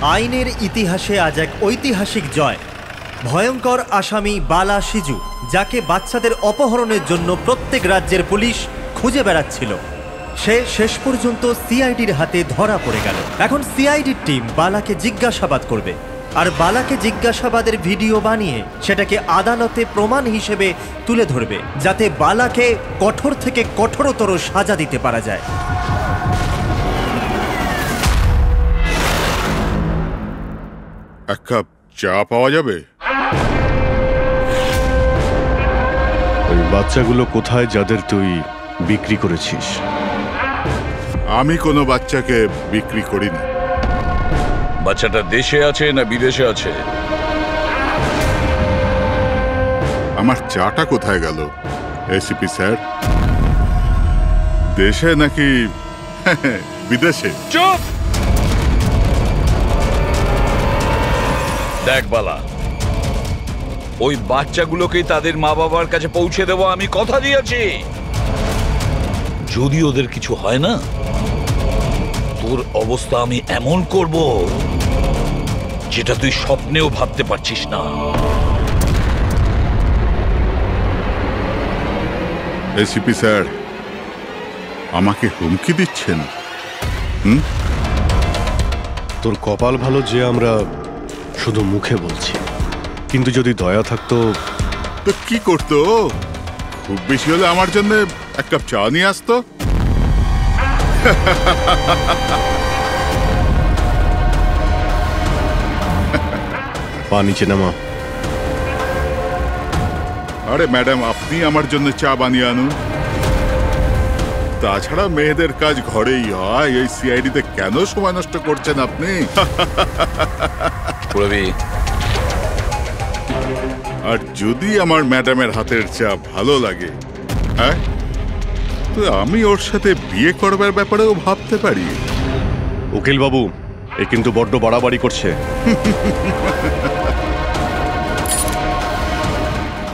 আইনের ইতিহাসে আজ এক ঐতিহাসিক জয়। ভয়ঙ্কর আসামি বালা সিজু, যাকে বাচ্চাদের অপহরণের জন্য প্রত্যেক রাজ্যের পুলিশ খুঁজে বেড়াচ্ছিল, সে শেষ পর্যন্ত সিআইডির হাতে ধরা পড়ে গেল। এখন সিআইডির টিম বালাকে জিজ্ঞাসাবাদ করবে, আর বালাকে জিজ্ঞাসাবাদের ভিডিও বানিয়ে সেটাকে আদালতে প্রমাণ হিসেবে তুলে ধরবে, যাতে বালাকে কঠোর থেকে কঠোরতর সাজা দিতে পারা যায়। এক কাপ চা পাওয়া যাবে? ওই বাচ্চাগুলো কোথায় যাদের তুই বিক্রি করেছিস? আমি কোনো বাচ্চাকে বিক্রি করিনি। বাচ্চাটা দেশে আছে না বিদেশে আছে? আমার চাটা কোথায় গেল এসিপি স্যার? দেশে নাকি বিদেশে? চুপ! দেখ বালা, ওই বাচ্চাগুলোকেই তাদের মা বাবার কাছে পৌঁছে দেবো, আমি কথা দিয়েছি। যদি ওদের কিছু হয় না, তোর অবস্থা আমি এমন করব যেটা তুই স্বপ্নেও ভাবতে পারছিস না। এসিপি স্যার আমাকে হুমকি দিচ্ছেন? তোর কপাল ভালো যে আমরা শুধু মুখে বলছি, কিন্তু যদি দয়া থাকতো তো কি করতো? খুব বেশি হলে আমার জন্য এক কাপ চা নিয়ে আসতো। পা নিচে নামা। আরে ম্যাডাম, আপনি আমার জন্য চা বানিয়ে আনুন। তাছাড়া মেয়েদের কাজ ঘরেই হয়, এই সিআইডিতে কেন সময় নষ্ট করছেন আপনি? আর যদি আমার ম্যাডামের হাতের চা ভালো লাগে, হ্যাঁ, তো আমি ওর সাথে বিয়ে করবার ব্যাপারেও ভাবতে পারি। উকিল বাবু, এ কিন্তু বড্ড বাড়াবাড়ি করছে।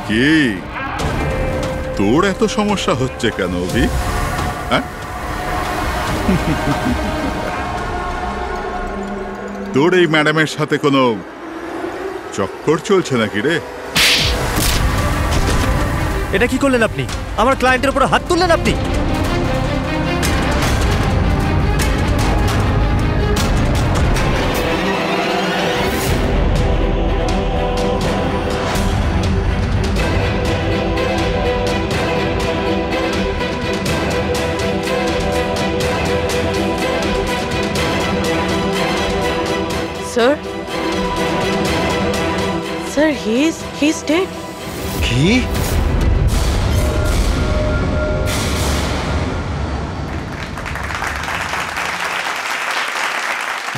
কি তোর এত সমস্যা হচ্ছে কেন অভি? হ্যাঁ, তোর এই ম্যাডামের সাথে কোনো চক্কর চলছে নাকি রে? এটা কি করলেন আপনি? আমার ক্লায়েন্টের উপর হাত তুললেন আপনি। Sir? Sir, he's dead. কি?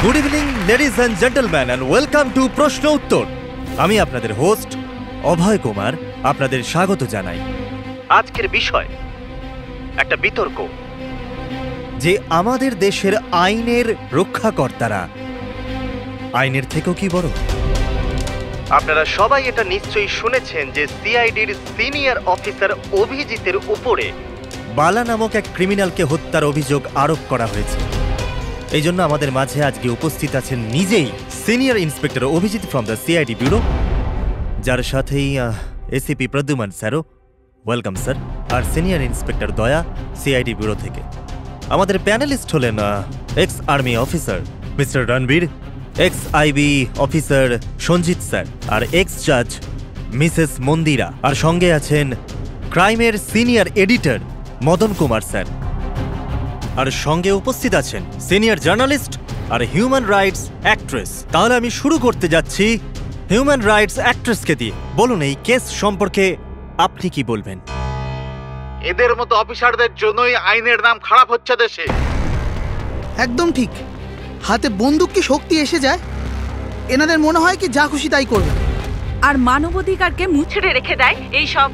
Good evening ladies and gentleman, and welcome to প্রশ্ন উত্তর। আমি আপনাদের হোস্ট অভয় কুমার আপনাদের স্বাগত জানাই। আজকের বিষয় একটা বিতর্ক, যে আমাদের দেশের আইনের রক্ষাকর্তারা আইনের থেকেও কি বড়? আপনারা সবাই এটা নিশ্চয়ই শুনেছেন যে সিআইডির সিনিয়র অফিসার অভিজিতের উপরে বালা নামক এক ক্রিমিনালকে হত্যার অভিযোগ আরোপ করা হয়েছে। এই জন্য আমাদের মাঝে আজকে উপস্থিত আছেন নিজেই senior inspector Abhijeet from the CID bureau, যার সাথেই এসিপি প্রদ্যুমান স্যারও, ওয়েলকাম স্যার, আর senior inspector Daya CID bureau থেকে। আমাদের প্যানেলিস্ট হলেন ex army officer mister Ranbir, ex IB officer Sanjit sir, আর এক্স জাজ মিসেস মন্দিরা, আর সঙ্গে আছেন ক্রাইমের senior editor Madan Kumar sir, আর সঙ্গে উপস্থিত আছেন সিনিয়র জার্নালিস্ট আর হিউম্যান রাইটস অ্যাক্ট্রেস। তাহলে আমি শুরু করতে যাচ্ছি হিউম্যান রাইটস অ্যাক্ট্রেসকে দিয়ে। বলুন, এই কেস সম্পর্কে আপনি কি বলবেন? এদের মতো অফিসারদের জন্যই আইনের নাম খারাপ হচ্ছে দেশে। একদম ঠিক। হাতে বন্দুক কি শক্তি এসে যায়? এনাদের মনে হয় কি যা খুশি তাই করবে, আর মানবাধিকারকে মুচড়ে রেখে দেয় এই সব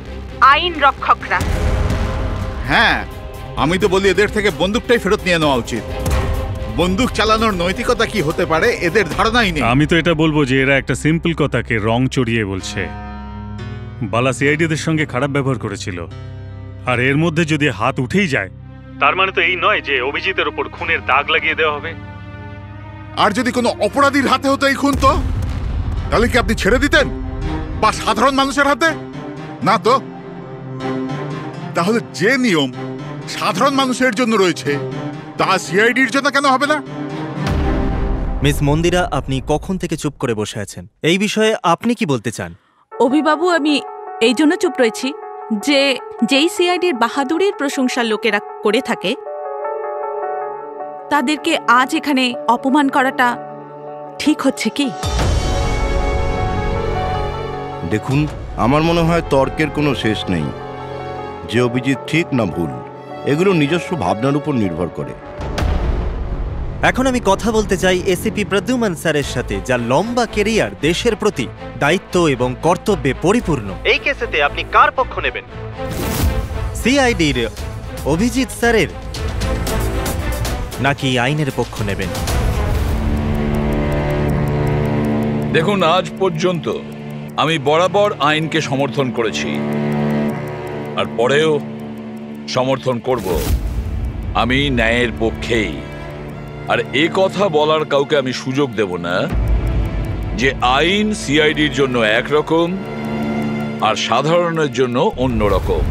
আইন রক্ষকরা। হ্যাঁ, আমি তো বলি এদের থেকে বন্দুকটাই ফেরত নিয়ে নেওয়া উচিত। বন্দুক চালানোর নৈতিকতা কি হতে পারে এদের ধারণাই নেই। আমি তো এটা বলবো যে এরা একটা সিম্পল কথাকে রং চড়িয়ে বলছে। বালা সিআইডিদের সঙ্গে খারাপ ব্যবহার করেছিল, আর এর মধ্যে যদি হাত উঠেই যায়, তার মানে তো এই নয় যে অভিজিতের উপর খুনের দাগ লাগিয়ে দেওয়া হবে। আর যদি কোনো অপরাধীর হাতে হতো এই খুন, তো তাহলে কি আপনি ছেড়ে দিতেন, বা সাধারণ মানুষের হাতে? না তো। তাহলে যে নিয়ম সাধারণ মানুষের জন্য রয়েছে তা সিআইডির জন্য কেন হবে না? মিস মন্দিরা, আপনি কখন থেকে চুপ করে বসে আছেন? এই বিষয়ে আপনি কি বলতে চান? অভিবাবু, আমি এই জন্য চুপ রয়েছি যে যেই সিআইডির বাহাদুরির প্রশংসা লোকেরা করে থাকে তাদেরকে আজ এখানে অপমান করাটা ঠিক হচ্ছে কি? দেখুন, আমার মনে হয় তর্কের কোনো শেষ নেই। যে অভিজিৎ ঠিক না ভুল, এগুলো নিজস্ব ভাবনার উপর নির্ভর করে। এখন আমি কথা বলতে চাই এসিপি প্রদ্যুম্ন স্যারের সাথে, যার লম্বা কেরিয়ার দেশের প্রতি দায়িত্ব এবং কর্তব্যে পরিপূর্ণ। এই কেসেতে আপনি কার পক্ষ নেবেন? সিআইডির অভিজিৎ স্যারের, নাকি আইনের পক্ষ নেবেন? দেখুন, আজ পর্যন্ত আমি বরাবর আইনকে সমর্থন করেছি, আর পরেও সমর্থন করব। আমি ন্যায়ের পক্ষেই। আর এ কথা বলার কাউকে আমি সুযোগ দেব না যে আইন সিআইডির জন্য একরকম আর সাধারণের জন্য অন্যরকম।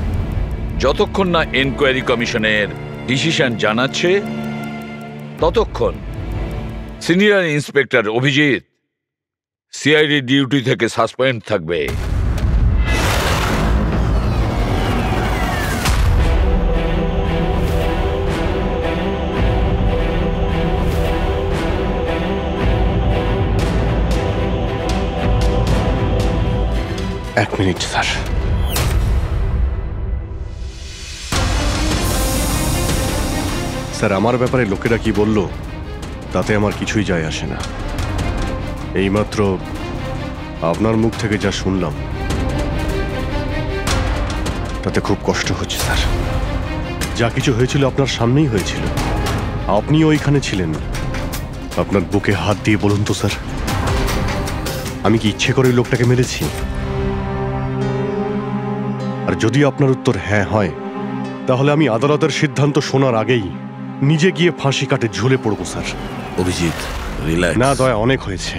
যতক্ষণ না এনকোয়ারি কমিশনের ডিসিশন জানাচ্ছে ততক্ষণ senior inspector Abhijeet CID duty থেকে সাসপেন্ড থাকবে। এক মিনিট স্যার। স্যার, আমার ব্যাপারে লোকেরা কি বলল তাতে আমার কিছুই যায় আসে না। এইমাত্র আপনার মুখ থেকে যা শুনলাম তাতে খুব কষ্ট হচ্ছে স্যার। যা কিছু হয়েছিল আপনার সামনেই হয়েছিল, আপনিও ওইখানে ছিলেন। আপনার বুকে হাত দিয়ে বলুন তো স্যার, আমি কি ইচ্ছে করে লোকটাকে মেরেছি? আর যদি আপনার উত্তর হ্যাঁ হয়, তাহলে আমি আদালতের সিদ্ধান্ত শোনার আগেই নিজে গিয়ে ফাঁসি কাটে ঝুলে পড়বো স্যার। অভিজিৎ, রিল্যাক্স। না দয়া, অনেক হয়েছে।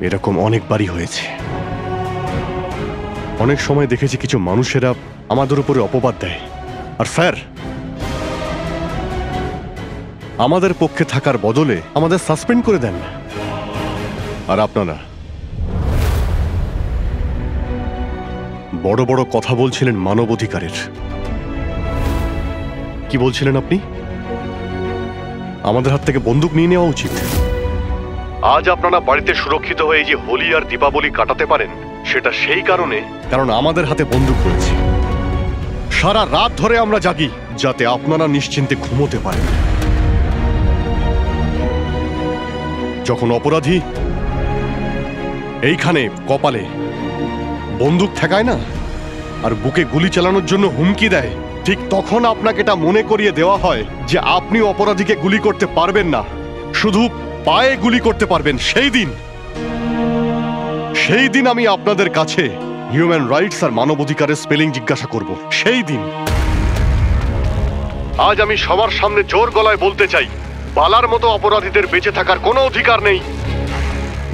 এরকম অনেকবারই হয়েছে। অনেক সময় দেখেছি কিছু মানুষেরা আমাদের উপরে অপবাদ দেয়, আর স্যার আমাদের পক্ষে থাকার বদলে আমাদের সাসপেন্ড করে দেন। আর আপনারা বড় বড় কথা বলছিলেন মানবাধিকারের। কি বলছিলেন আপনি? আমাদের হাত থেকে বন্দুক নিয়ে নেওয়া উচিত। আজ আপনারা বাড়িতে সুরক্ষিত হয়ে যে হোলি আর দীপাবলি কাটাতে পারেন, সেটা সেই কারণে কারণ আমাদের হাতে বন্দুক রয়েছে। সারা রাত ধরে আমরা জাগি যাতে আপনারা নিশ্চিন্তে ঘুমোতে পারেন। যখন অপরাধী এইখানে কপালে বন্দুক ঠেকায় না আর বুকে গুলি চালানোর জন্য হুমকি দেয়, ঠিক তখন আপনাকে এটা মনে করিয়ে দেওয়া হয় যে আপনি অপরাধীকে গুলি করতে পারবেন না, শুধু পায়ে গুলি করতে পারবেন। সেই দিন আমি আপনাদের কাছে হিউম্যান রাইটস আর মানবাধিকারের স্পেলিং জিজ্ঞাসা করব। সেই দিন। আজ আমি সবার সামনে জোর গলায় বলতে চাই, বালার মতো অপরাধীদের বেঁচে থাকার কোনো অধিকার নেই।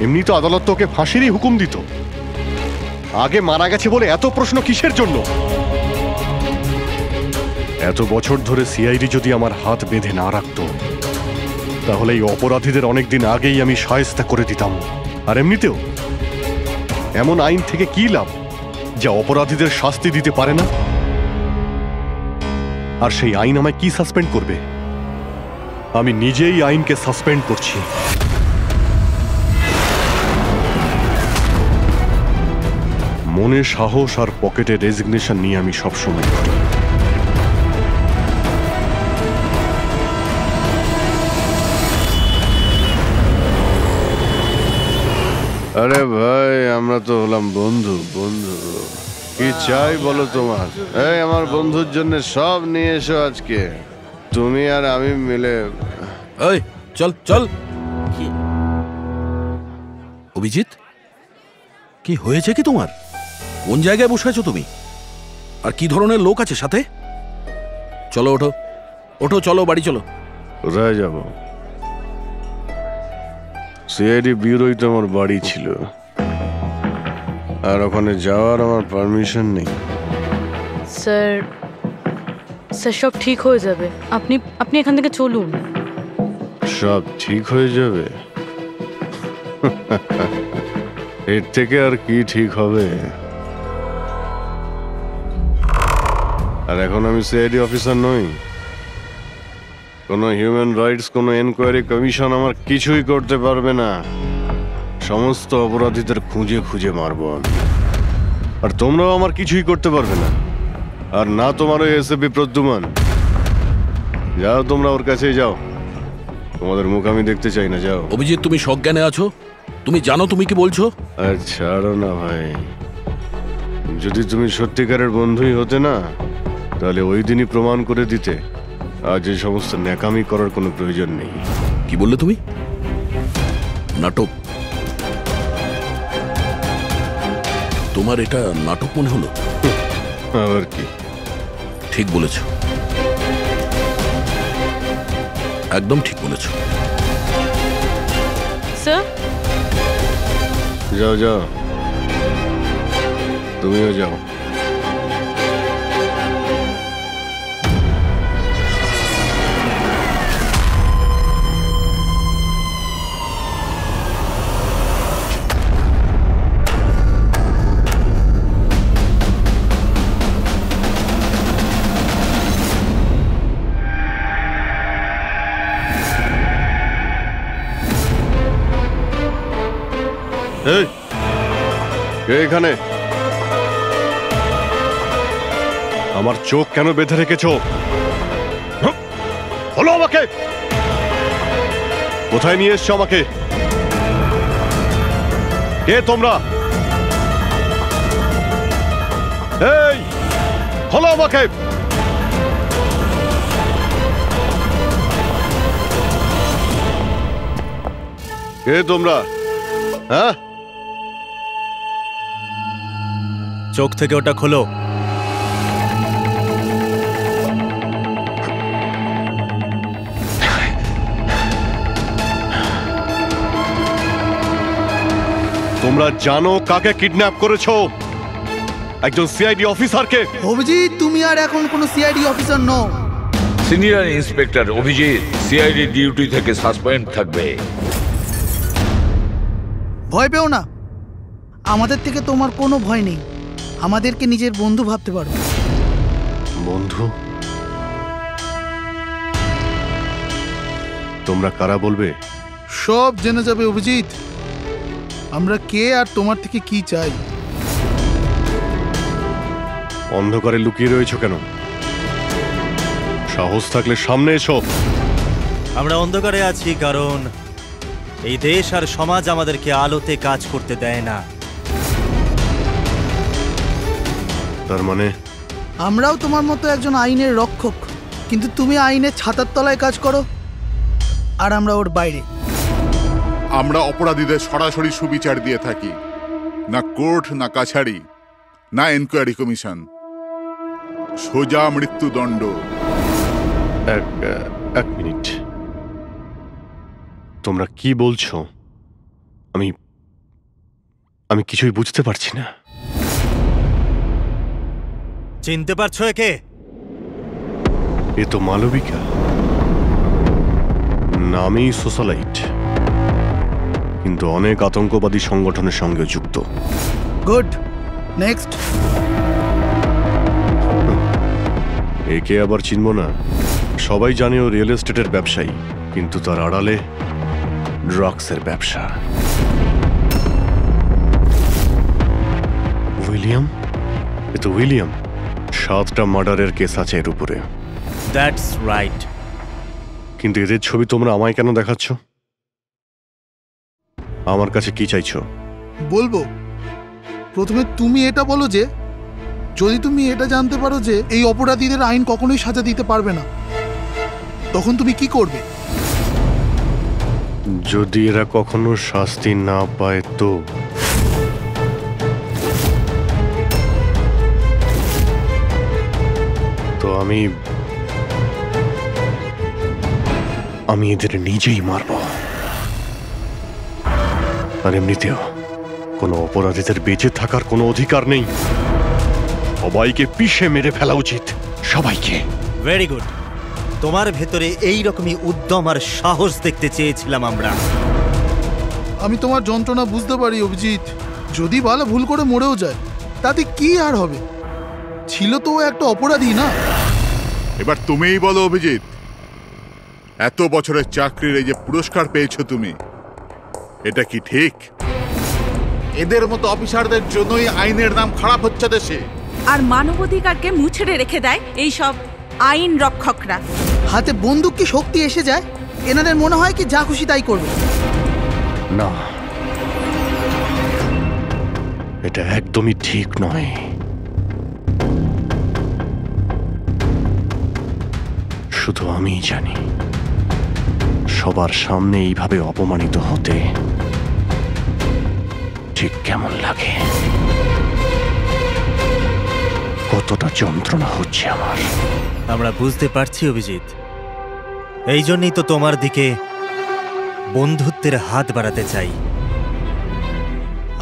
এমনি তো আদালত তোকে ফাঁসিরই হুকুম দিত। আগে মারা গেছে বলে এত প্রশ্ন কিসের জন্য? এত বছর ধরে সিআইডি যদি আমার হাত বেঁধে না রাখতো, তাহলে এই অপরাধীদের অনেকদিন আগেই আমি শায়েস্তা করে দিতাম। আর এমনিতেও এমন আইন থেকে কি লাভ যা অপরাধীদের শাস্তি দিতে পারে না? আর সেই আইন আমায় কি সাসপেন্ড করবে? আমি নিজেই আইনকে সাসপেন্ড করছি। মনে সাহস আর পকেটে রেজিগনেশন নিয়ে আমি সবসময় করি। আরে ভাই, আমরা তো হলাম বন্ধু। কি চাই বলো তোমার? এই আমার বন্ধুর জন্য সব নিয়ে এসো আজকে, তুমি আর আমি মিলে। এই চল চল। অভিজিৎ, কি হয়েছে কি তোমার? কোন জায়গায় বসে আছো তুমি? আর কি ধরনের লোক আছে সাথে? চলো ওঠো, ওঠো, চলো বাড়ি চলো। কোথায় যাব? সিআইডি ব্যুরোই তো আমার বাড়ি ছিল, আর ওখানে যাওয়ার আমার পারমিশন নেই। স্যার, স্যার সব ঠিক হয়ে যাবে, আপনি আপনি এখান থেকে চলুন। সব ঠিক হয়ে যাবে? এর থেকে আর কি ঠিক হবে? আর এখন আমি সিআইডি অফিসার নই। কোনো হিউম্যান রাইটস, কোনো এনকোয়ারি কমিশন আমার কিছুই করতে পারবে না। সমস্ত অপরাধীদের খুঁজে খুঁজে মারব আমি। আর তোমরাও আমার কিছুই করতে পারবে না। আর না তোমার ওই এসএপি প্রদ্যুমান। যাও, তোমরা ওর কাছেই যাও। তোমাদের মুখ আমি দেখতে চাই না, যাও। অভিজিৎ, তুমি সজ্ঞানে আছো? তুমি জানো তুমি কি বলছো? আর ছাড়ো না ভাই, যদি তুমি সত্যিকারের বন্ধুই হতে না, তাহলে ওই দিনই প্রমাণ করে দিতে আজ এই সমস্ত ন্যাকামি করার কোনো প্রয়োজন নেই। কি বললে তুমি? নাটক? তোমার এটা নাটক মনে হলো? আবার কি? ঠিক বলেছ, একদম ঠিক বলেছ। স্যার, যাও যাও, তুমিও যাও। এই, কে এখানে? আমার চোখ কেন বেঁধে রেখেছো? বলো আমাকে, কোথায় নিয়ে এসছো আমাকে? কে তোমরা? এই, বলো আমাকে। কে তোমরা? হ্যাঁ, চোখ থেকে ওটা খোলো। তোমরা জানো কাকে কিডন্যাপ করেছো? একজন সিআইডি অফিসারকে। অভিজিৎ, তুমি আর এখন কোনো সিআইডি অফিসার নও। Senior inspector Abhijeet CID duty থেকে সাসপেন্ড থাকবে। ভয় পেও না, আমাদের থেকে তোমার কোনো ভয় নেই। আমাদেরকে নিজের বন্ধু ভাবতে পারো। বন্ধু? তোমরা কারা বলবে? সব জেনে যাবে অভিজিৎ, আমরা কে আর তোমার থেকে কি চাই। অন্ধকারে লুকিয়ে রয়েছো কেন? সাহস থাকলে সামনে এসো। আমরা অন্ধকারে আছি কারণ এই দেশ আর সমাজ আমাদেরকে আলোতে কাজ করতে দেয় না। তার মানে আমরাও তোমার মতো একজন আইনের রক্ষক, কিন্তু তুমি আইনের ছাতার তলায় কাজ করো আর আমরা ওর বাইরে। আমরা অপরাধীদের সরাসরি সুবিচার দিয়ে থাকি, না কোর্ট, না কাছারি, না এনকোয়ারি কমিশন, সোজা মৃত্যুদণ্ড। এক মিনিট, তোমরা কি বলছো? আমি কিছুই বুঝতে পারছি না। চিনতে পারছো একে? এ তো মালবিকা, নামেই সোশ্যালাইট, কিন্তু অনেক আতঙ্কবাদী সংগঠনের সঙ্গে যুক্ত। Good, next. একে আবার চিনব না? সবাই জানে ও রিয়েল এস্টেটের ব্যবসায়ী, কিন্তু তার আড়ালে ড্রাগসের ব্যবসা। উইলিয়াম? এ তো উইলিয়াম। 7টা মার্ডারের কেস আছে এর উপরে। That's right. কিন্তু এদের ছবি তোমরা আমায় কেন দেখাচ্ছ? আমার কাছে কি চাইছো? বলবো, প্রথমে তুমি এটা বলো যে যদি তুমি এটা জানতে পারো যে এই অপরাধীদের আইন কখনোই সাজা দিতে পারবে না, তখন তুমি কি করবে? যদি এরা কখনো শাস্তি না পায় তো? আমি এদের নিজেই মারব। আর এমনিতেও কোনো অপরাধীদের বেঁচে থাকার কোনো অধিকার নেই। সবাইকে পিষে মেরে ফেলা উচিত, সবাইকে। Very good. তোমার ভেতরে এই রকমই উদ্যম আর সাহস দেখতে চেয়েছিলাম আমরা। আমি তোমার যন্ত্রণা বুঝতে পারি অভিজিৎ। যদি বালা ভুল করে মরেও যায় তাতে কি আর হবে? ছিল তো ও একটা অপরাধী, না? এবার তুমিই বলো অভিজিৎ, এত বছরের চাকরির এই যে পুরস্কার পেয়েছো তুমি, এটা কি ঠিক? এদের মতো অফিসারদের জন্যই আইনের নাম খারাপ হচ্ছে দেশে। আর মানবাধিকারকে মুছড়ে রেখে দেয় এই সব আইন রক্ষকরা। হাতে বন্দুক কি শক্তি এসে যায়? এনাদের মনে হয় কি যা খুশি তাই করবে? না, এটা একদমই ঠিক নয়। শুধু আমিই জানি সবার সামনে এইভাবে অপমানিত হতে ঠিক কেমন লাগে, কতটা যন্ত্রণা হচ্ছে আমার। আমরা বুঝতে পারছি অভিজিৎ, এই জন্যই তো তোমার দিকে বন্ধুত্বের হাত বাড়াতে চাই।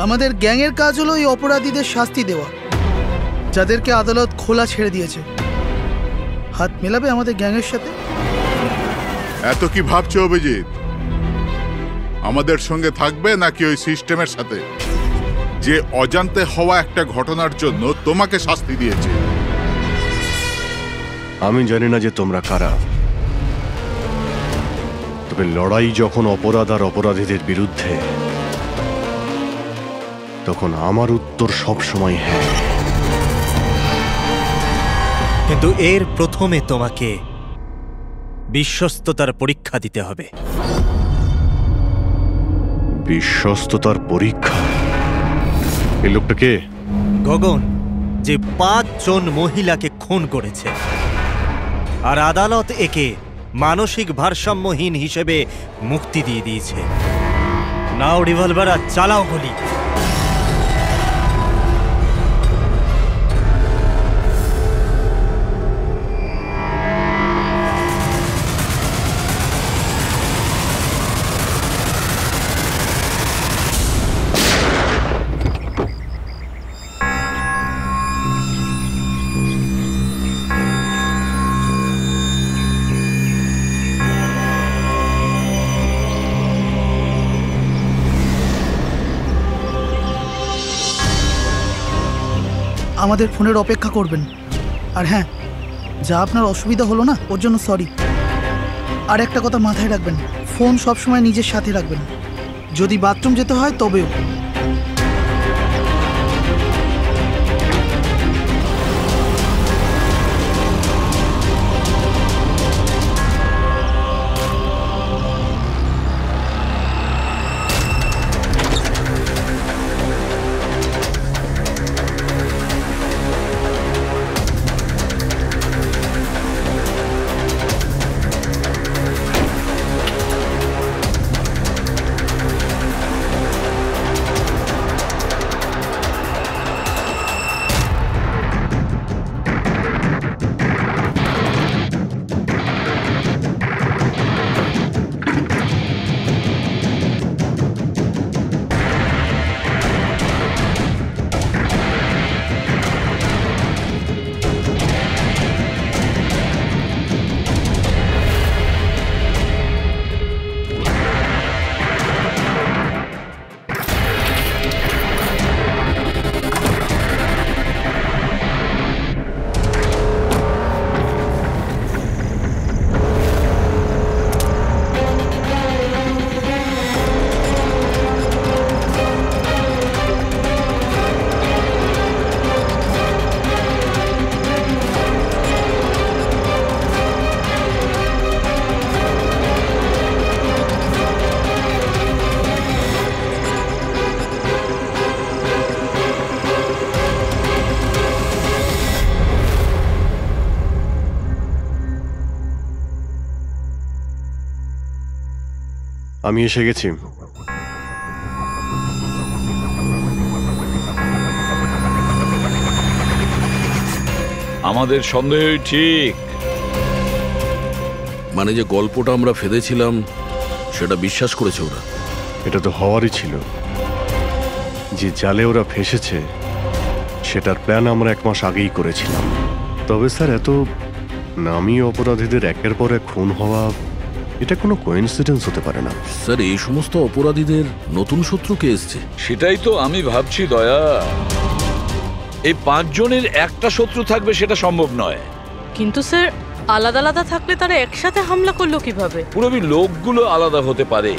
আমাদের গ্যাংয়ের কাজ হলো এই অপরাধীদের শাস্তি দেওয়া, যাদেরকে আদালত খোলা ছেড়ে দিয়েছে। হাত মেলাবে আমাদের গ্যাংয়ের সাথে? এত কি ভাবছো অভিজিৎ? আমাদের সঙ্গে থাকবে নাকি ওই সিস্টেমের সাথে, যে অজান্তে হওয়া একটা ঘটনার জন্য তোমাকে শাস্তি দিয়েছে? আমি জানি না যে তোমরা কারা, তবে লড়াই যখন অপরাধ আর অপরাধীদের বিরুদ্ধে, তখন আমার উত্তর সবসময় হ্যাঁ। কিন্তু এর প্রথমে তোমাকে বিশ্বস্ততার পরীক্ষা দিতে হবে। বিশ্বস্ততার পরীক্ষা? এই লোকটা কে? গগন, যে 5 জন মহিলাকে খুন করেছে, আর আদালত একে মানসিক ভারসাম্যহীন হিসেবে মুক্তি দিয়ে দিয়েছে। নাও রিভলভার আর চালাও গুলি। আমাদের ফোনের অপেক্ষা করবেন। আর হ্যাঁ, যা আপনার অসুবিধা হলো না, ওর জন্য সরি। আর একটা কথা মাথায় রাখবেন, ফোন সবসময় নিজের সাথে রাখবেন। যদি বাথরুম যেতে হয় তবেও। আমি এসে গেছি। আমাদের সন্দেহই ঠিক। মানে যে গল্পটা আমরা ফেদেছিলাম সেটা বিশ্বাস করেছে ওরা। এটা তো হওয়ারই ছিল। যে জালে ওরা ফেসেছে সেটার প্ল্যান আমরা 1 মাস আগেই করেছিলাম। তবে স্যার, এত নামী অপরাধীদের একের পর এক খুন হওয়া, এটা কোনো কোইন্সিডেন্স হতে পারে না। স্যার, এই সমস্ত অপরাধীদের নতুন শত্রু কে এসছে? সেটাই তো আমি ভাবছি দয়া। এই 5 জনের একটা শত্রু থাকবে সেটা সম্ভব নয়। কিন্তু স্যার, আলাদা আলাদা থাকলে তারা একসাথে হামলা করলো কিভাবে? পুরোপুরি লোকগুলো আলাদা হতে পারে,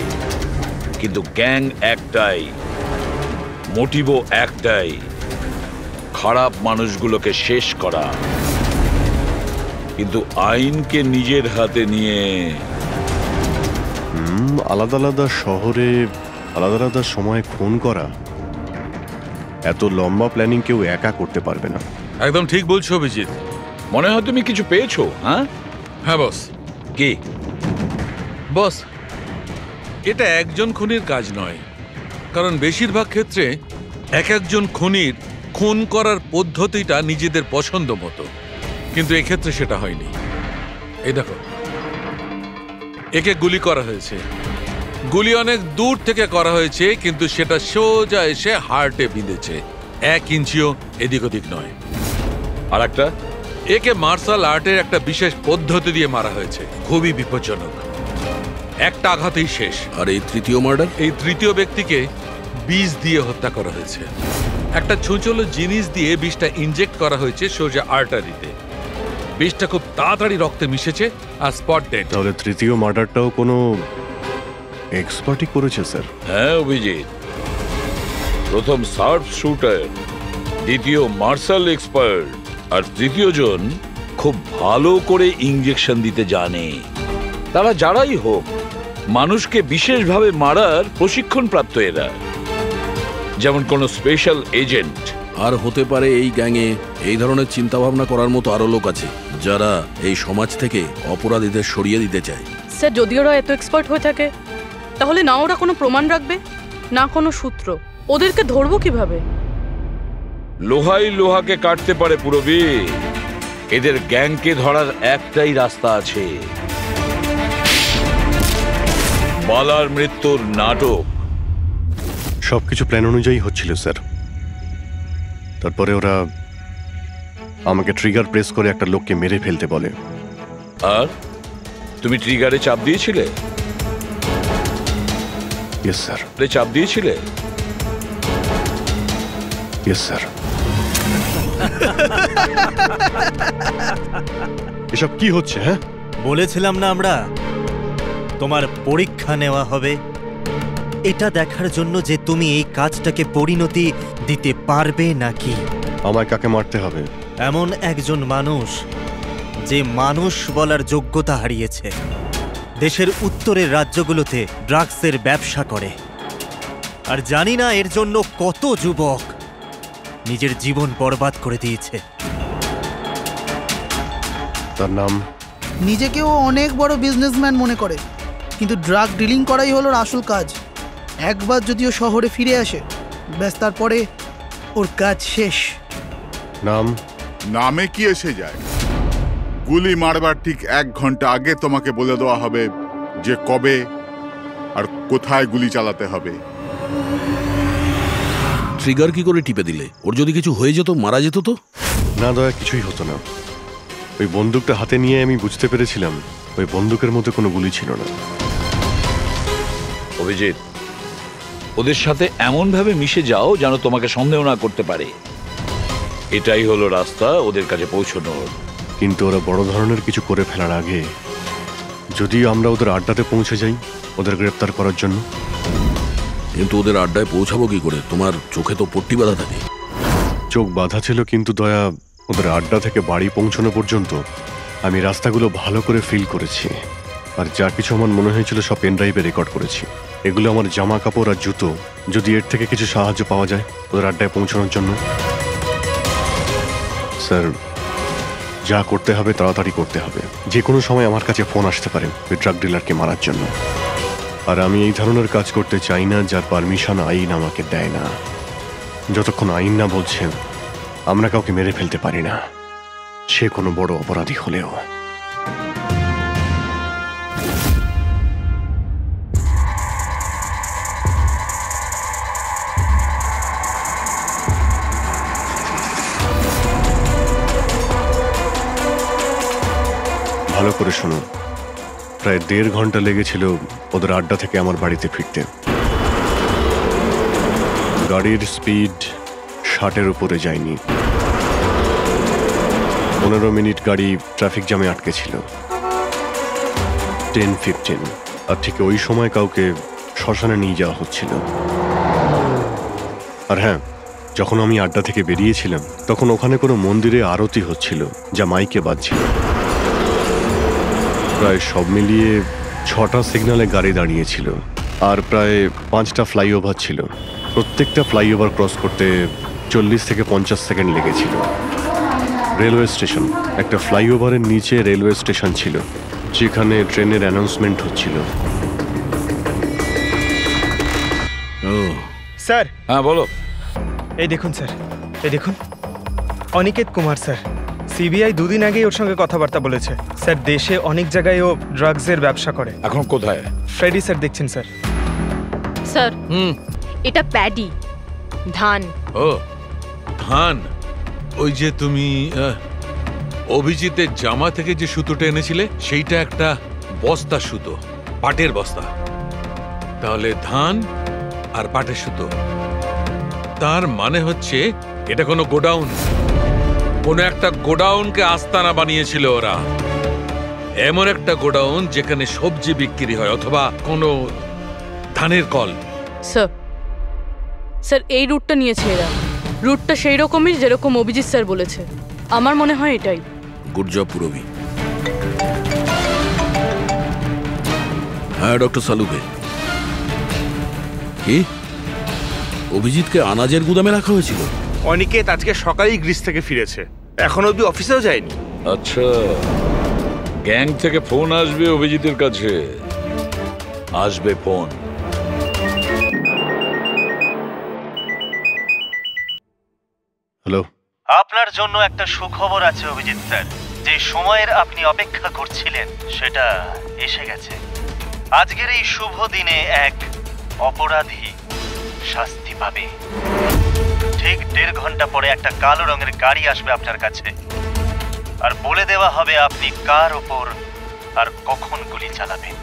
কিন্তু গ্যাং একটাই, মোটিভও একটাই, খারাপ মানুষগুলোকে শেষ করা। কিন্তু আইনকে নিজের হাতে নিয়ে আলাদা আলাদা শহরে আলাদা আলাদা সময় খুন করা, এত লম্বা প্ল্যানিং কেউ একা করতে পারবে না। একদম ঠিক বলছো অভিজিৎ। মনে হয় তুমি কিছু পেয়েছো। হ্যাঁ হ্যাঁ বস। কি বস, এটা একজন খুনির কাজ নয়, কারণ বেশিরভাগ ক্ষেত্রে একজন খুনির খুন করার পদ্ধতিটা নিজেদের পছন্দ মতো, কিন্তু এক্ষেত্রে সেটা হয়নি। এই দেখো, একে গুলি করা হয়েছে, গুলি অনেক দূর থেকে করা হয়েছে, কিন্তু সেটা সোজা এসে হার্টে বিঁধেছে, 1 ইঞ্চিও এদিক ওদিক নয়। আর একটা, একে মার্শাল আর্টের একটা বিশেষ পদ্ধতি দিয়ে মারা হয়েছে, খুবই বিপজ্জনক, একটা আঘাতেই শেষ। আর এই তৃতীয় মার্ডার? এই তৃতীয় ব্যক্তিকে বিষ দিয়ে হত্যা করা হয়েছে, একটা ছোঁচলো জিনিস দিয়ে বিষটা ইনজেক্ট করা হয়েছে সোজা আর্টারিতে। বিষটা খুব তাড়াতাড়ি রক্তে মিশেছে আর স্পট ডেড। তাহলে তৃতীয় মার্ডারটাও কোনো এক্সপার্টই করেছে স্যার? হ্যাঁ অভিজিৎ, প্রথম শার্প শুটার, দ্বিতীয় মার্শাল এক্সপার্ট, আর তৃতীয় জন খুব ভালো করে ইঞ্জেকশন দিতে জানে। তারা যারাই হোক, মানুষকে বিশেষভাবে মারার প্রশিক্ষণ প্রাপ্ত এরা, যেমন কোন স্পেশাল এজেন্ট। আর হতে পারে এই গ্যাংয়ে এই ধরনের চিন্তা ভাবনা করার মতো আরো লোক আছে, যারা এই সমাজ থেকে অপরাধীদের সরিয়ে দিতে চায়। স্যার, যদি ওরা এত এক্সপার্ট হয়ে থাকে, তাহলে না ওরা কোনো প্রমাণ রাখবে, না কোনো সূত্র। ওদেরকে ধরবো কিভাবে? লোহাই লোহাকে কাটতে পারে পুরবী। এদের গ্যাংকে ধরার একটাই রাস্তা আছে, বালার মৃত্যুর নাটক। সবকিছু প্ল্যান অনুযায়ী হচ্ছিল স্যার। তারপরে ওরা আমাকে ট্রিগার প্রেস করে একটা লোককে মেরে ফেলতে বলে। আর তুমি ট্রিগারে চাপ দিয়েছিলে? Yes sir. চাপ দিয়েছিলে? Yes sir. এসব কি হচ্ছে? হ্যাঁ, বলেছিলাম না আমরা, তোমার পরীক্ষা নেওয়া হবে, এটা দেখার জন্য যে তুমি এই কাজটাকে পরিণতি দিতে পারবে নাকি। আমায় কাকে মারতে হবে? এমন একজন মানুষ যে মানুষ বলার যোগ্যতা হারিয়েছে, দেশের উত্তরের রাজ্যগুলোতে ড্রাগসের ব্যবসা করে, আর জানি না এর জন্য কত যুবক নিজের জীবন বরবাদ করে দিয়েছে। তার নাম? নিজেকেও অনেক বড় বিজনেসম্যান মনে করে, কিন্তু ড্রাগ ডিলিং করাই হলো আসল কাজ। একবার যদিও শহরে ফিরে আসে, ব্যাস তারপরে ওর কাজ শেষ। নাম? নামে কি এসে যায়? গুলি মারবার ঠিক 1 ঘন্টা আগে তোমাকে বলে দেওয়া হবে যে কবে আর কোথায় গুলি চালাতে হবে। ট্রিগার কি করে টিপে দিলে? ওর যদি কিছু হয়ে যেত, মারা যেত তো? না দয়া, কিছুই হতো না। ওই বন্দুকটা হাতে নিয়ে আমি বুঝতে পেরেছিলাম ওই বন্দুকের মধ্যে কোনো গুলি ছিল না। অভিজিৎ, ওদের সাথে এমন ভাবে মিশে যাও যেন তোমাকে সন্দেহ না করতে পারে। এটাই হলো রাস্তা ওদের কাছে পৌঁছানোর। কিন্তু ওরা বড় ধরনের কিছু করে ফেলার আগে যদি আমরা ওদের আড্ডাতে পৌঁছে যাই ওদের গ্রেপ্তার করার জন্য। কিন্তু ওদের আড্ডায় পৌঁছাবো কি করে? তোমার চোখে তো পট্টি বাঁধা থাকে। চোখ বাঁধা ছিল, কিন্তু দয়া, ওদের আড্ডা থেকে বাড়ি পৌঁছানো পর্যন্ত আমি রাস্তাগুলো ভালো করে ফিল করেছি, আর যা কিছু আমার মনে হয়েছিল সব পেন ড্রাইভে রেকর্ড করেছি। এগুলো আমার জামা কাপড় আর জুতো। যদি এর থেকে কিছু সাহায্য পাওয়া যায় ওদের আড্ডায় পৌঁছানোর জন্য। স্যার, যা করতে হবে তাড়াতাড়ি করতে হবে। যে কোনো সময় আমার কাছে ফোন আসতে পারে ওই ড্রাগ ডিলারকে মারার জন্য, আর আমি এই ধরনের কাজ করতে চাই না যার পারমিশন আইন আমাকে দেয় না। যতক্ষণ আইন না বলছে আমরা কাউকে মেরে ফেলতে পারি না, সে কোনো বড় অপরাধী হলেও। ভালো করে শোনো, প্রায় 1.5 ঘন্টা লেগেছিল ওদের আড্ডা থেকে আমার বাড়িতে ফিরতে। গাড়ির স্পিড 60-এর উপরে যায়নি। 15 মিনিট গাড়ি ট্রাফিক জ্যামে আটকে ছিল। 10-15 আর ঠিক ওই সময় কাউকে শ্মশানে নিয়ে যাওয়া হচ্ছিল। আর হ্যাঁ, যখন আমি আড্ডা থেকে বেরিয়েছিলাম তখন ওখানে কোনো মন্দিরে আরতি হচ্ছিল, যা মাইকে বাজছিল। প্রায় সব মিলিয়ে 6টা সিগন্যালে গাড়ি দাঁড়িয়েছিল আর প্রায় 5টা ফ্লাইওভার ছিল। প্রত্যেকটা ফ্লাইওভার ক্রস করতে 40 থেকে 50 সেকেন্ড লেগেছিল। রেলওয়ে স্টেশন, একটা ফ্লাইওভারের নিচে রেলওয়ে স্টেশন ছিল, যেখানে ট্রেনের অ্যানাউন্সমেন্ট হচ্ছিল। স্যার। হ্যাঁ বলো। এই দেখুন স্যার, এই দেখুন, অনিকেত কুমার স্যার। সিবিআই 2 দিন আগেই ওর সঙ্গে কথাবার্তা বলেছে। স্যার, দেশে অনেক জায়গায় ও ড্রাগসের ব্যবসা করে। এখন কোথায়? ফ্রেডি স্যার দেখছেন স্যার। স্যার, এটা প্যাডি, ধান। ও ধান। ওই যে তুমি অভিজিতের জামা থেকে যে সুতোটা এনেছিলে, সেইটা একটা বস্তা সুতো, পাটের বস্তা। তাহলে ধান আর পাটের সুতো, তার মানে হচ্ছে এটা কোনো গোডাউন, কোনো একটা গোডাউনকে আস্তানা বানিয়েছিল ওরা। এমন একটা গোডাউন যেখানে সবজি বিক্রি হয়, অথবা কোনো ধানের কল। স্যার, স্যার এই রুটটা নিয়েছে এরা। রুটটা সেই রকমই যেরকম অভিজিৎ স্যার বলেছে। আমার মনে হয় এটাই। গুড জব পুরবি। হ্যাঁ ডক্টর সালুকে। কি অভিজিৎকে আনাজের গুদামে রাখা হয়েছিল? অনিকেত আজকে সকালেই গ্রিস থেকে ফিরেছে, এখন অব্দি অফিসেও যায়নি। আচ্ছা, গ্যাং থেকে ফোন আসবে অভিজিতের কাছে। আসবে ফোন। হ্যালো। আপনার জন্য একটা সুখবর আছে অভিজিৎ স্যার। যে সময়ের আপনি অপেক্ষা করছিলেন সেটা এসে গেছে। আজকের এই শুভ দিনে এক অপরাধী শাস্তি পাবে। ঠিক 1.5 ঘন্টা পরে একটা কালো রঙের গাড়ি আসবে আপনার কাছে, আর বলে দেওয়া হবে আপনি কার ওপর আর কখন গুলি চালাবেন।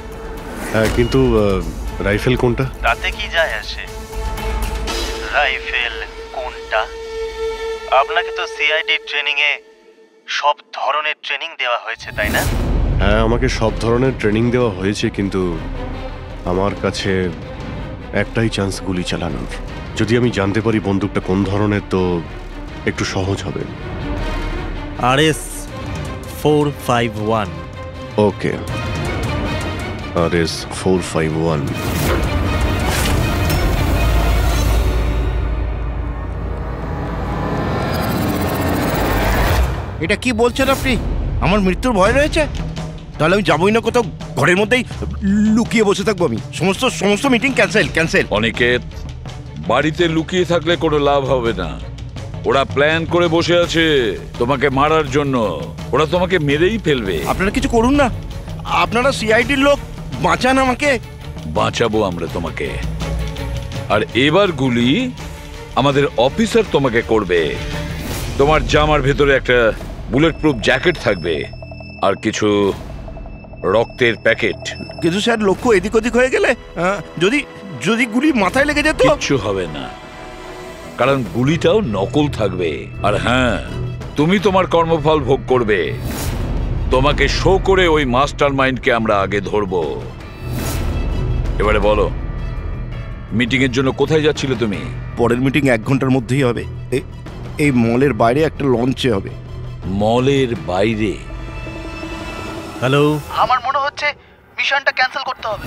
হ্যাঁ, কিন্তু রাইফেল কোনটা? তাতে কি যায় আসে রাইফেল কোনটা? আপনাকে তো সিআইডি ট্রেনিং এ সব ধরনের ট্রেনিং দেওয়া হয়েছে, তাই না? হ্যাঁ, আমাকে সব ধরনের ট্রেনিং দেওয়া হয়েছে, কিন্তু আমার কাছে একটাই চান্স গুলি চালানোর। যদি আমি জানতে পারি বন্দুকটা কোন ধরনের, তো একটু সহজ হবে। RS 451। ওকে, RS 451। এটা কি বলছেন আপনি? আমার মৃত্যুর ভয় রয়েছে? তাহলে আমি যাবই না কোথাও, ঘরের মধ্যেই লুকিয়ে বসে থাকবো। আমি সমস্ত মিটিং ক্যান্সেল। অনিকেত, বাড়িতে লুকিয়ে থাকলে কোনো লাভ হবে না। ওরা প্ল্যান করে বসে আছে তোমাকে মারার জন্য। ওরা তোমাকে মেরেই ফেলবে। আপনারা কিছু করুন না, আপনারা সিআইডির লোক, বাঁচান আমাকে। বাঁচাবো আমরা তোমাকে। আর এবার গুলি আমাদের অফিসার তোমাকে করবে। তোমার জামার ভেতরে একটা বুলেট প্রুফ জ্যাকেট থাকবে আর কিছু রক্তের প্যাকেট। কিন্তু স্যার, লক্ষ্য এদিক ওদিক হয়ে গেলে, যদি গুলি মাথায় লেগে যেত? কিচ্ছু হবে না, কারণ গুলিটাও নকল থাকবে। আর হ্যাঁ, তুমি তোমার কর্মফল ভোগ করবে। তোমাকে শো করে ওই মাস্টার মাইন্ডকে আমরা আগে ধরবো। এবারে বলো, মিটিং এর জন্য কোথায় যাচ্ছিলে তুমি? পরের মিটিং 1 ঘন্টার মধ্যেই হবে। এই মলের বাইরে একটা লঞ্চে হবে। মলের বাইরে? হ্যালো। আমার মনে হচ্ছে মিশনটা ক্যান্সেল করতে হবে।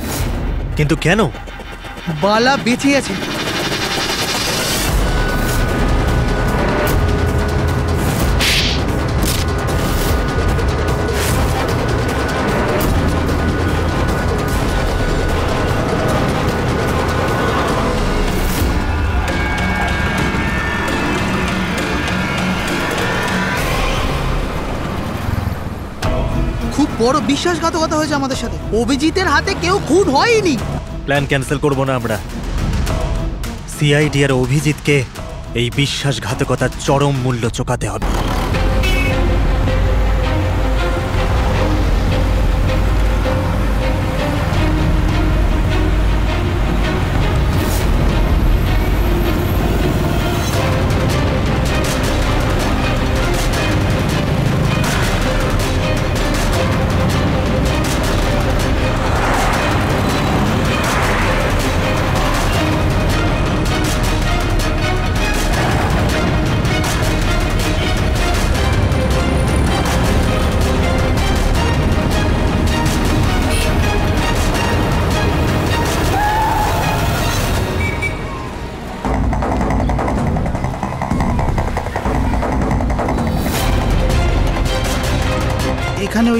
কিন্তু কেন? বালা বেঁচে আছে। খুব বড় বিশ্বাসঘাতকতা হয়েছে আমাদের সাথে। অভিজিতের হাতে কেউ খুন হয়নি। প্ল্যান ক্যান্সেল করব না আমরা। সিআইডি আর অভিজিৎকে এই বিশ্বাসঘাতকতার চরম মূল্য চোকাতে হবে।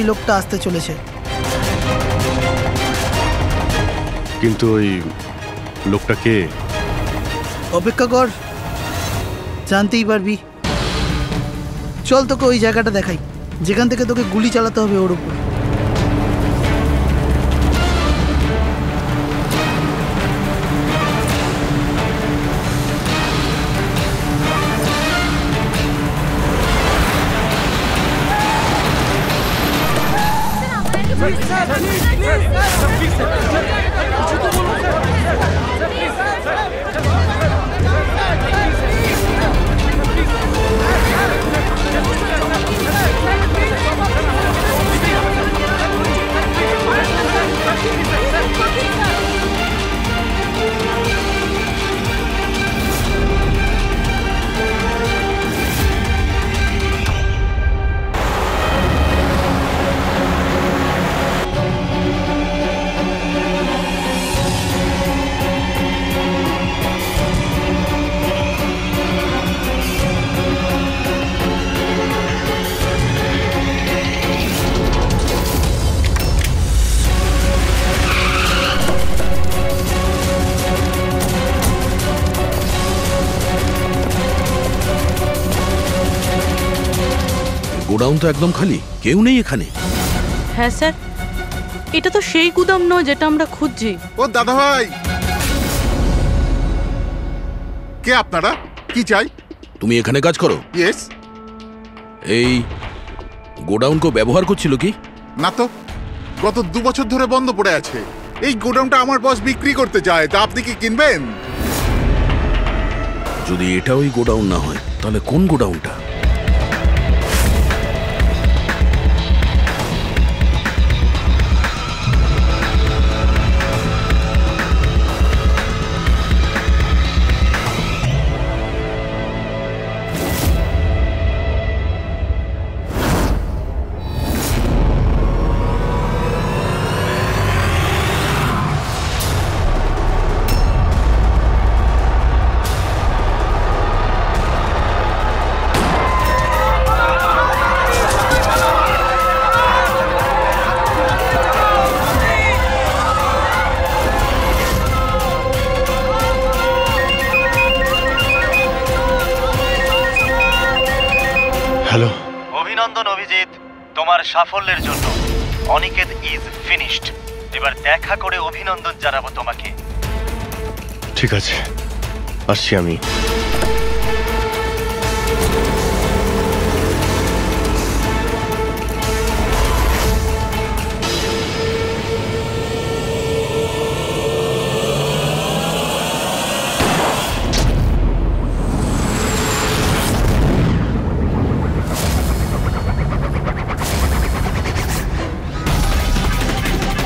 লোকটা আসতে চলেছে। কিন্তু ওই লোকটা কে? অপেক্ষা কর, জানতেই পারবি। চল তোকে ওই জায়গাটা দেখাই যেখান থেকে তোকে গুলি চালাতে হবে ওর উপর। গোডাউন তো একদম খালি, কেউ নেই এখানে। হ্যাঁ স্যার, এটা তো সেই গুদাম নয় যেটা আমরা খুঁজছি। ও দাদা ভাই, কে আপনারা? কি চাই? তুমি এখানে কাজ করো? ইয়েস। এই গোডাউন কো ব্যবহার করছিল কি? না তো, গত 2 বছর ধরে বন্ধ পড়ে আছে। এই গোডাউনটা আমার বস বিক্রি করতে চায়, তা আপনি কি কিনবেন? যদি এটা ওই গোডাউন না হয় তাহলে কোন গোডাউনটা? হ্যালো। অভিনন্দন অভিজিৎ, তোমার সাফল্যের জন্য। Aniket is finished. এবার দেখা করে অভিনন্দন জানাবো তোমাকে। ঠিক আছে, আসছি আমি।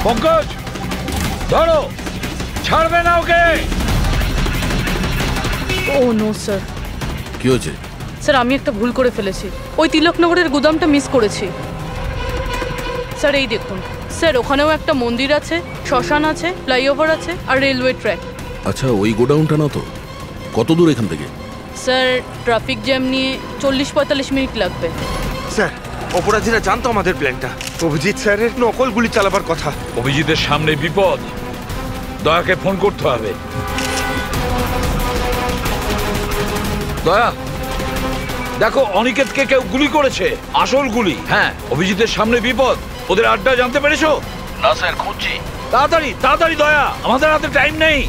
পঙ্কজ, ধরো, ছাড়বে না ওকে। ও নো স্যার। কি হয়েছে? স্যার আমি একটা ভুল করে ফেলেছি, ওই তিলকনগরের গুদামটা মিস করেছি। স্যার এই দেখুন স্যার, ওখানেও একটা মন্দির আছে, শ্মশান আছে, ফ্লাইওভার আছে আর রেলওয়ে ট্র্যাক। আচ্ছা, ওই গোডাউনটা না তো? কত দূর এখান থেকে? স্যার ট্রাফিক জ্যাম নিয়ে 40-45 মিনিট লাগবে। স্যার, অপরাধীরা জানতো আমাদের প্ল্যানটা। অভিজিৎ স্যারের নকল গুলি চালাবার কথা। অভিজিতের সামনে বিপদ, দয়াকে ফোন করতে হবে। দয়া, দেখো অনিকেতকে কেউ গুলি করেছে, আসল গুলি। হ্যাঁ, অভিজিতের সামনে বিপদ। ওদের আড্ডা জানতে পেরেছো? না স্যার, খুঁজছি। তাড়াতাড়ি তাড়াতাড়ি দয়া, আমাদের হাতে টাইম নেই।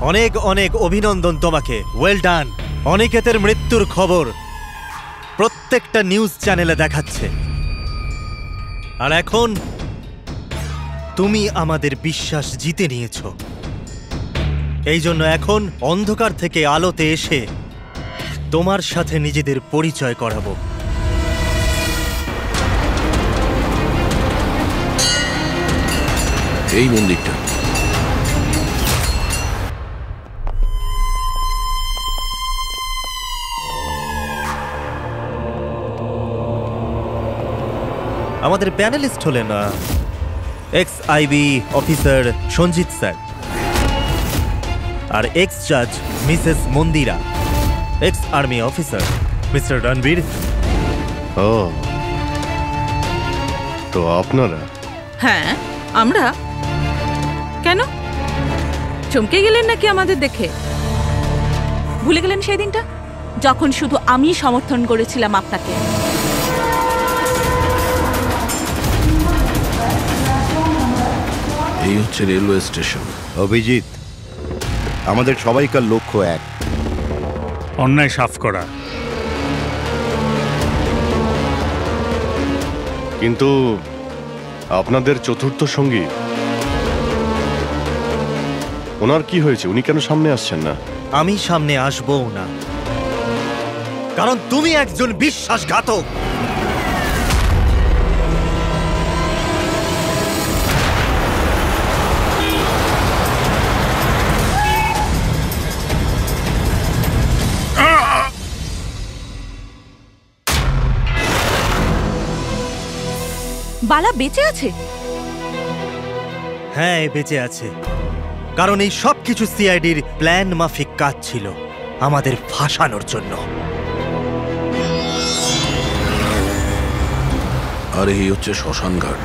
অনেক অনেক অভিনন্দন তোমাকে। Well done. অনিকেতের মৃত্যুর খবর প্রত্যেকটা নিউজ চ্যানেলে দেখাচ্ছে, আর এখন তুমি আমাদের বিশ্বাস জিতে নিয়েছো। এই জন্য এখন অন্ধকার থেকে আলোতে এসে তোমার সাথে নিজেদের পরিচয় করাবো। এই মন্দিরটা আমাদের প্যানেলিস্ট হলেন ex IB officer Sanjit sir, আর এক্স জাজ Mrs Mandira, ex army officer mister Ranbir. ও, তো আপনারা? হ্যাঁ, আমরা। কেন চমকে গেলেন নাকি আমাদের দেখে? ভুলে গেলেন সেই দিনটা যখন শুধু আমি সমর্থন করেছিলাম আপনাকে? এই হচ্ছে রেলওয়ে স্টেশন। অভিজিৎ, আমাদের সবাইকার লক্ষ্য এক, অন্যায় সাফ করা। কিন্তু আপনাদের চতুর্থ সঙ্গী, ওনার কি হয়েছে? উনি কেন সামনে আসছেন না? আমি সামনে আসবো না, কারণ তুমি একজন বিশ্বাসঘাতক। বালা বেঁচে আছে? হ্যাঁ, বেঁচে আছে, কারণ এই সব কিছু সিআইডির প্ল্যান মাফিক কাজ ছিল আমাদের ফাঁসানোর জন্য। আর এই হচ্ছে শ্মশান ঘাট।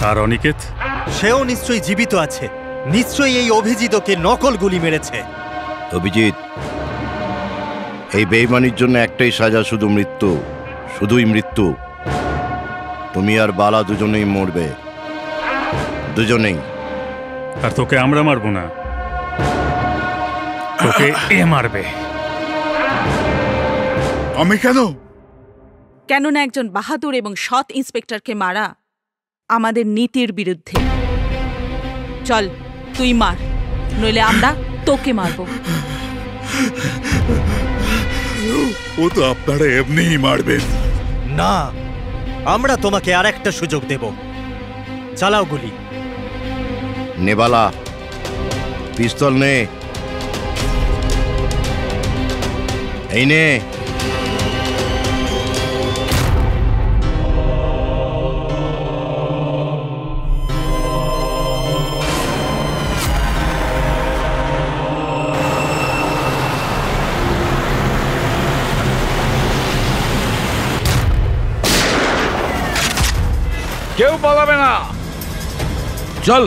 আর অনিকেত? সেও নিশ্চয়ই জীবিত আছে, নিশ্চয়ই এই অভিজিৎকে নকল গুলি মেরেছে। অভিজিৎ, এই বেইমানির জন্য একটাই সাজা, শুধু মৃত্যু, শুধুই মৃত্যু। তুমি আর বালা দুজনেই মরবে, দুজনেই। আর তোকে আমরা মারবো না, তোকে এ মারবে। আমি কেন? কেননা একজন বাহাদুর এবং সৎ ইন্সপেক্টরকে মারা আমাদের নীতির বিরুদ্ধে। চল, তুই মার, নইলে আমরা তোকে মারব। ও তো আপনারা এমনিই মারবেন। না, আমরা তোমাকে আর একটা সুযোগ দেব। চালাও গুলি। নেবালা, পিস্তল নে। এই নে। কেউ পালাবে না, চল।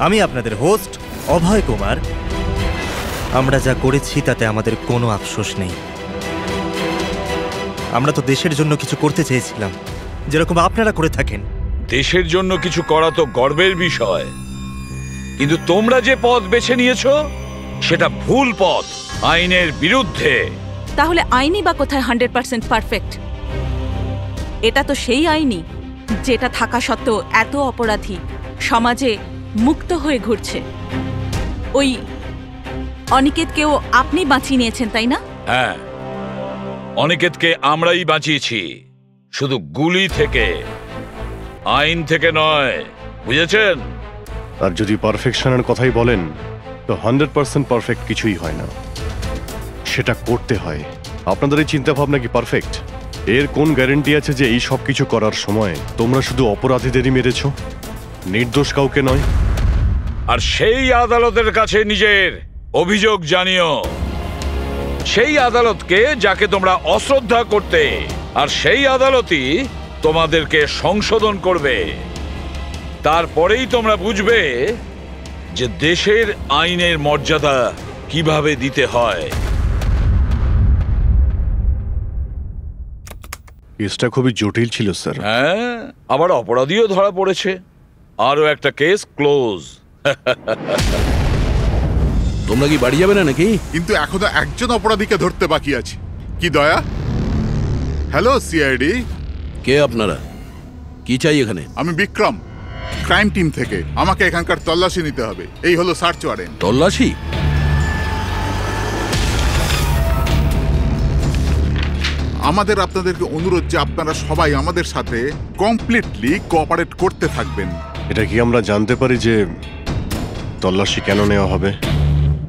আমি আপনাদের হোস্ট অভয় কুমার। আমরা যা করেছি তাতে আমাদের কোনো আফসোস নেই। আমরা তো দেশের জন্য কিছু করতে চেয়েছিলাম, যেরকম আপনারা করে থাকেন। দেশের জন্য কিছু করা তো গর্বের বিষয়, কিন্তু তোমরা যে পথ বেছে নিয়েছো সেটা ভুল পথ, আইনের বিরুদ্ধে। তাহলে আইনই বা কোথায় 100% পারফেক্ট? এটা তো সেই আইনই যেটা থাকা সত্ত্বেও এত অপরাধী সমাজে মুক্ত হয়ে ঘুরছে। ওই অনিকেতকেও আপনি বাঁচিয়ে নিয়েছেন, তাই না? হ্যাঁ, অনিকেতকে আমরাই বাঁচিয়েছি, শুধু গুলি থেকে, আইন থেকে নয়, বুঝেছেন? আর যদি পারফেকশনের কথাই বলেন, তো 100% পারফেক্ট কিছুই হয় না, সেটা করতে হয়। আপনাদের এই চিন্তা ভাবনা কি পারফেক্ট? এর কোন গ্যারেন্টি আছে যে এই সব কিছু করার সময় তোমরা শুধু অপরাধীদেরই মেরেছ, নির্দোষ কাউকে নয়? আর সেই আদালতের কাছে নিজের অভিযোগ জানিও, সেই আদালতকে যাকে তোমরা অশ্রদ্ধা করতে, আর সেই আদালতই তোমাদেরকে সংশোধন করবে। তারপরেই তোমরা বুঝবে যে দেশের আইনের মর্যাদা কিভাবে দিতে হয়। কেসটা খুবই জটিল ছিল স্যার। হ্যাঁ, আবার অপরাধীও ধরা পড়েছে, আরো একটা কেস ক্লোজ। তোমরা কি বাড়ি যাবে না নাকি? কিন্তু এখনো একজন অপরাধীকে ধরতে বাকি আছে। কি দয়া? Hello CID. কে আপনারা? কি চাই এখানে? আমি বিক্রম, ক্রাইম টিম থেকে। আমাকে এখানকার তল্লাশি নিতে হবে। এই হলো সার্চ ওয়ারেন্ট। তল্লাশি? আমাদের আপনাদেরকে অনুরোধ যে আপনারা সবাই আমাদের সাথে কমপ্লিটলি কোঅপারেট করতে থাকবেন। এটা কি আমরা জানতে পারি যে তল্লাশি কেন নেওয়া হবে?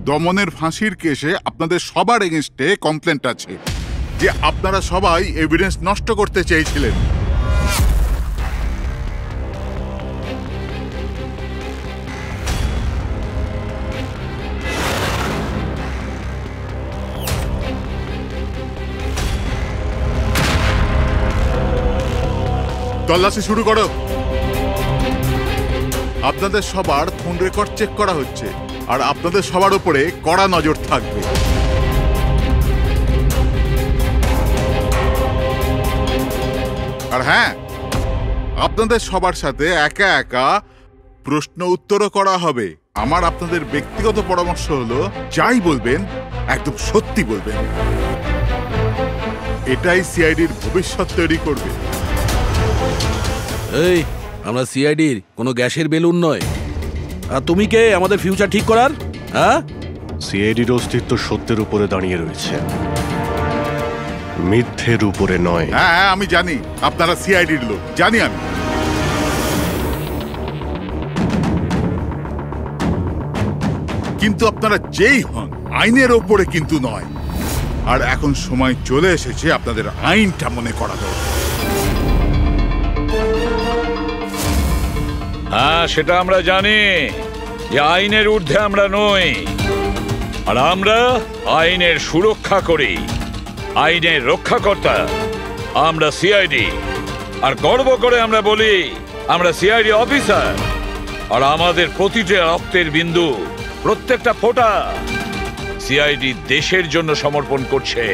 দমনের ফাঁসির কেসে আপনাদের সবার এগেনস্টে কমপ্লেন্ট আছে। যে আপনারা সবাই এভিডেন্স নষ্ট করতে চেয়েছিলেন। তল্লাশি শুরু করো। আপনাদের সবার ফোন রেকর্ড চেক করা হচ্ছে, আর আপনাদের সবার উপরে কড়া নজর থাকবে। আর হ্যাঁ, আপনাদের সবার সাথে একা একা প্রশ্ন উত্তরও করা হবে। আমার আপনাদের ব্যক্তিগত পরামর্শ হলো, যাই বলবেন একদম সত্যি বলবেন। এটাই সিআইডির ভবিষ্যৎ তৈরি করবে। এই, আমরা সিআইডির কোনো গ্যাসের বেলুন নয়। আর তুমি কে আমাদের ফিউচার ঠিক করার? হ্যাঁ, সিআইডির অস্তিত্ব সত্যের উপরে দাঁড়িয়ে রয়েছে, মিথ্যের উপরে নয়। হ্যাঁ হ্যাঁ, আমি জানি আপনারা সিআইডির লোক, জানি আমি। কিন্তু আপনারা যেই হন, আইনের ওপরে কিন্তু নয়। আর এখন সময় চলে এসেছে আপনাদের আইনটা মনে করা দরকার। হ্যাঁ, সেটা আমরা জানি যে আইনের ঊর্ধ্বে আমরা নই, আর আমরা আইনের সুরক্ষা করি, আইনের রক্ষাকর্তা। আমরা সিআইডি, আর গর্ব করে আমরা বলি আমরা সিআইডি অফিসার। আর আমাদের প্রতিটা রক্তের বিন্দু, প্রত্যেকটা ফোঁটা সিআইডি দেশের জন্য সমর্পণ করছে।